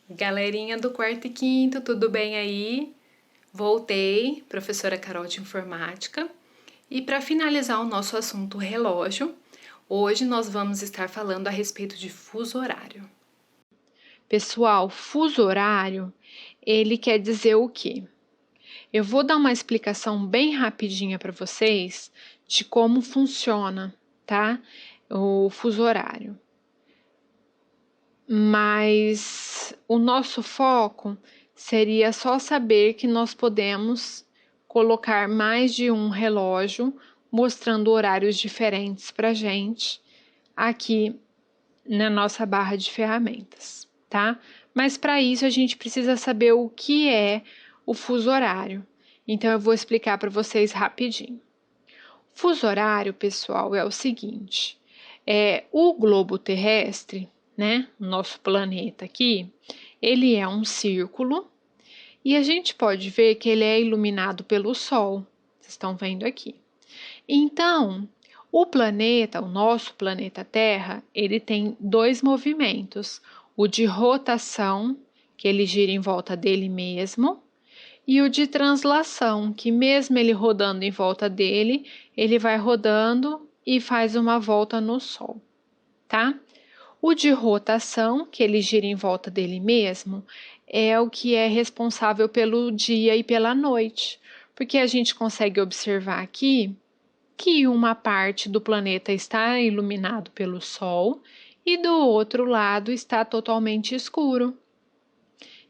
Galerinha do quarto e quinto, tudo bem aí? Voltei, professora Carol de Informática. E para finalizar o nosso assunto relógio, hoje nós vamos estar falando a respeito de fuso horário. Pessoal, fuso horário, ele quer dizer o quê? Eu vou dar uma explicação bem rapidinha para vocês de como funciona, tá? O fuso horário. Mas o nosso foco seria só saber que nós podemos colocar mais de um relógio mostrando horários diferentes para gente aqui na nossa barra de ferramentas, tá? Mas para isso a gente precisa saber o que é o fuso horário. Então eu vou explicar para vocês rapidinho. O fuso horário, pessoal, é o seguinte: o globo terrestre, né, nosso planeta aqui, ele é um círculo e a gente pode ver que ele é iluminado pelo Sol. Vocês estão vendo aqui. Então, o planeta, o nosso planeta Terra, ele tem dois movimentos: o de rotação, que ele gira em volta dele mesmo, e o de translação, que mesmo ele rodando em volta dele, ele vai rodando e faz uma volta no Sol, tá? O de rotação, que ele gira em volta dele mesmo, é o que é responsável pelo dia e pela noite, porque a gente consegue observar aqui que uma parte do planeta está iluminado pelo Sol e do outro lado está totalmente escuro.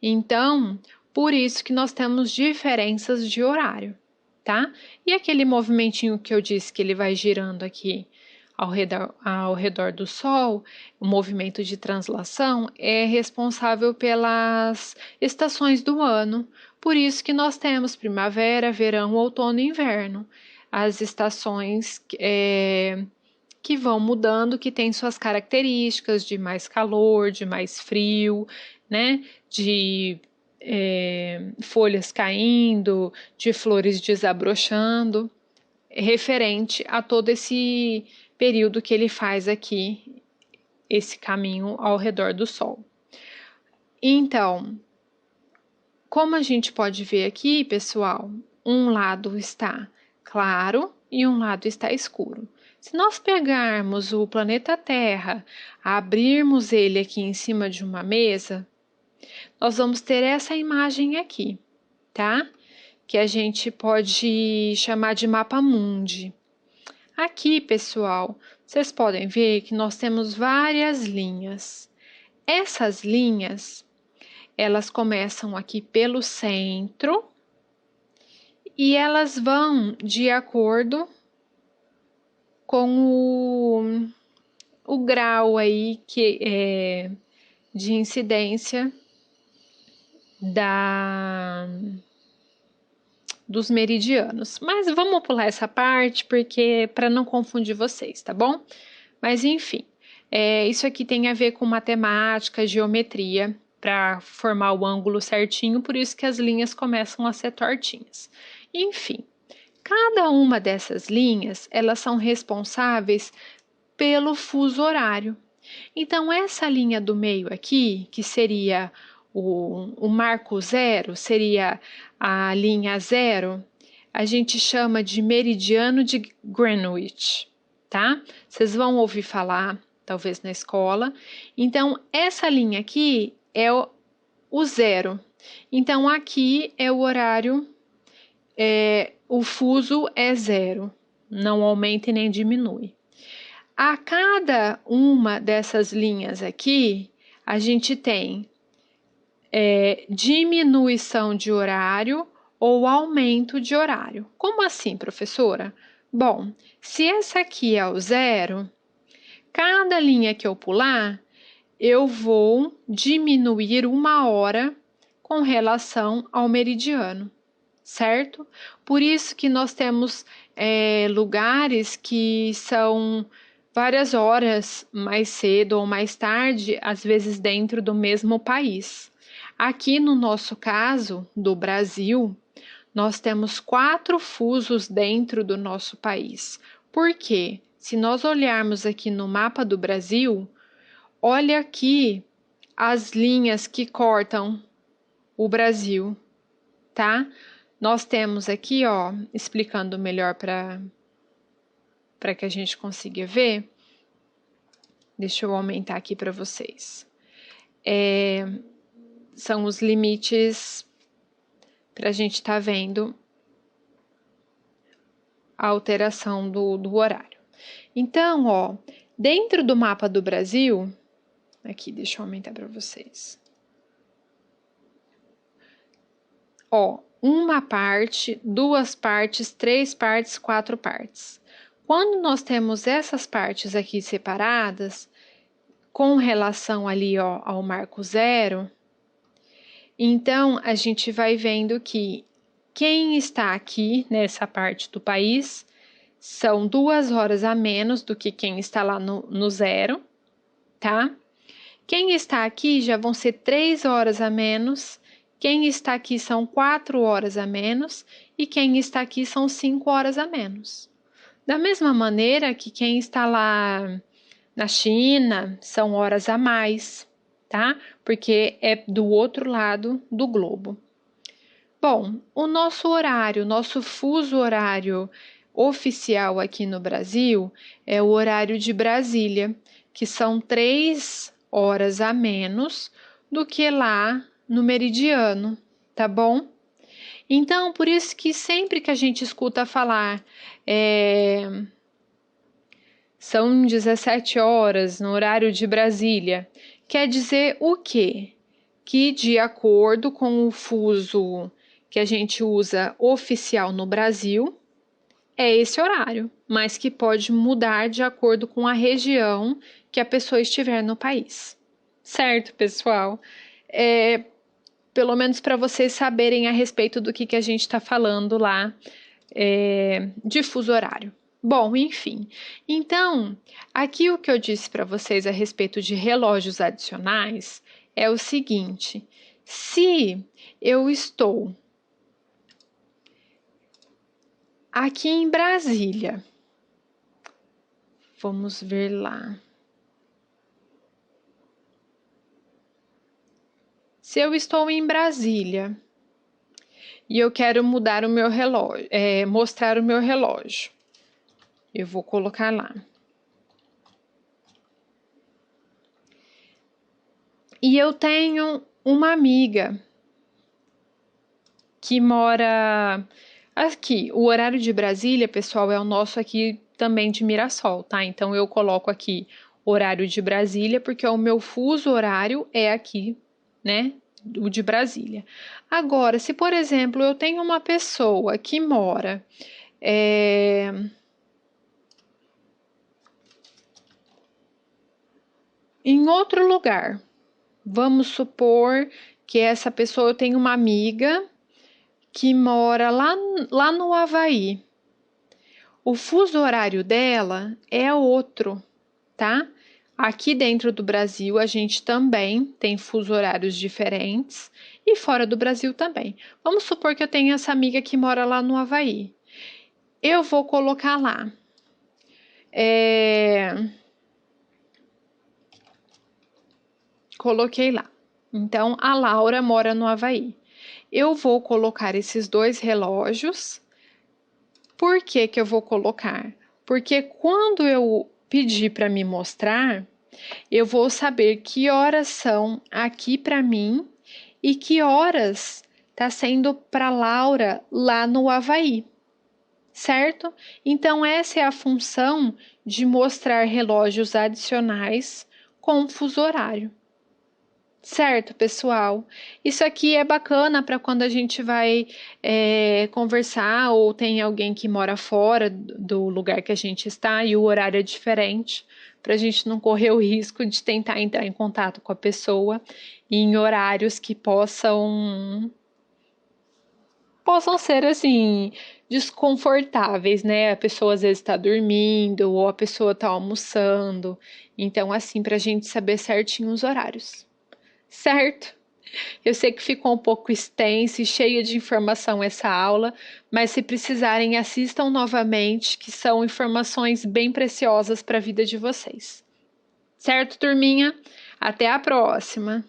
Então, por isso que nós temos diferenças de horário, tá? E aquele movimentinho que eu disse que ele vai girando aqui ao redor do Sol, o movimento de translação é responsável pelas estações do ano. Por isso que nós temos primavera, verão, outono e inverno. As estações que vão mudando, que têm suas características de mais calor, de mais frio, né? De folhas caindo, de flores desabrochando, referente a todo esse período que ele faz aqui, esse caminho ao redor do Sol. Então, como a gente pode ver aqui, pessoal, um lado está claro e um lado está escuro. Se nós pegarmos o planeta Terra, abrirmos ele aqui em cima de uma mesa, nós vamos ter essa imagem aqui, tá? Que a gente pode chamar de mapa mundi. Aqui, pessoal, vocês podem ver que nós temos várias linhas. Essas linhas, elas começam aqui pelo centro e elas vão de acordo com o grau aí de incidência dos meridianos. Mas vamos pular essa parte porque para não confundir vocês, tá bom? Mas enfim, isso aqui tem a ver com matemática, geometria, para formar o ângulo certinho, por isso que as linhas começam a ser tortinhas. Enfim, cada uma dessas linhas, elas são responsáveis pelo fuso horário. Então, essa linha do meio aqui, que seria o marco zero, seria a linha zero, a gente chama de meridiano de Greenwich, tá? Vocês vão ouvir falar, talvez na escola. Então, essa linha aqui é o zero. Então, aqui é o horário, o fuso é zero, não aumenta e nem diminui. A cada uma dessas linhas aqui, a gente tem diminuição de horário ou aumento de horário. Como assim, professora? Bom, se essa aqui é o zero, cada linha que eu pular, eu vou diminuir 1 hora com relação ao meridiano, certo? Por isso que nós temos lugares que são várias horas mais cedo ou mais tarde, às vezes dentro do mesmo país. Aqui no nosso caso, do Brasil, nós temos 4 fusos dentro do nosso país. Por quê? Se nós olharmos aqui no mapa do Brasil, olha aqui as linhas que cortam o Brasil, tá? Nós temos aqui, ó, explicando melhor para que a gente consiga ver. Deixa eu aumentar aqui para vocês. São os limites para a gente estar vendo a alteração do horário. Então, ó, dentro do mapa do Brasil, aqui, deixa eu aumentar para vocês. Ó, uma parte, duas partes, três partes, quatro partes. Quando nós temos essas partes aqui separadas, com relação ali, ó, ao marco zero, então a gente vai vendo que quem está aqui nessa parte do país são 2 horas a menos do que quem está lá no zero, tá? Quem está aqui já vão ser 3 horas a menos, quem está aqui são 4 horas a menos e quem está aqui são 5 horas a menos. Da mesma maneira que quem está lá na China são horas a mais, tá? Porque é do outro lado do globo. Bom, o nosso horário, nosso fuso horário oficial aqui no Brasil é o horário de Brasília, que são 3 horas a menos do que lá no meridiano, tá bom? Então, por isso que sempre que a gente escuta falar são 17 horas no horário de Brasília, quer dizer o quê? Que de acordo com o fuso que a gente usa oficial no Brasil, é esse horário, mas que pode mudar de acordo com a região que a pessoa estiver no país. Certo, pessoal? Pelo menos para vocês saberem a respeito do que a gente está falando lá de fuso horário. Bom, enfim. Então, aqui o que eu disse para vocês a respeito de relógios adicionais é o seguinte: se eu estou aqui em Brasília, vamos ver lá. Se eu estou em Brasília e eu quero mudar o meu relógio, mostrar o meu relógio, eu vou colocar lá. E eu tenho uma amiga que mora aqui. O horário de Brasília, pessoal, é o nosso aqui também de Mirassol, tá? Então eu coloco aqui horário de Brasília porque o meu fuso horário é aqui, né? O de Brasília. Agora, se por exemplo eu tenho uma pessoa que mora em outro lugar, vamos supor que essa pessoa, eu tenho uma amiga que mora lá no Havaí. O fuso horário dela é outro, tá? Aqui dentro do Brasil, a gente também tem fuso horários diferentes e fora do Brasil também. Vamos supor que eu tenho essa amiga que mora lá no Havaí. Eu vou colocar lá. Coloquei lá. Então, a Laura mora no Havaí. Eu vou colocar esses 2 relógios. Por que eu vou colocar? Porque quando eu pedir para me mostrar, eu vou saber que horas são aqui para mim e que horas está sendo para Laura lá no Havaí, certo? Então, essa é a função de mostrar relógios adicionais com fuso horário. Certo, pessoal? Isso aqui é bacana para quando a gente vai conversar ou tem alguém que mora fora do lugar que a gente está e o horário é diferente, para a gente não correr o risco de tentar entrar em contato com a pessoa em horários que possam ser assim desconfortáveis, né? A pessoa às vezes está dormindo ou a pessoa está almoçando. Então, assim, para a gente saber certinho os horários. Certo? Eu sei que ficou um pouco extensa e cheia de informação essa aula, mas se precisarem, assistam novamente, que são informações bem preciosas para a vida de vocês. Certo, turminha? Até a próxima!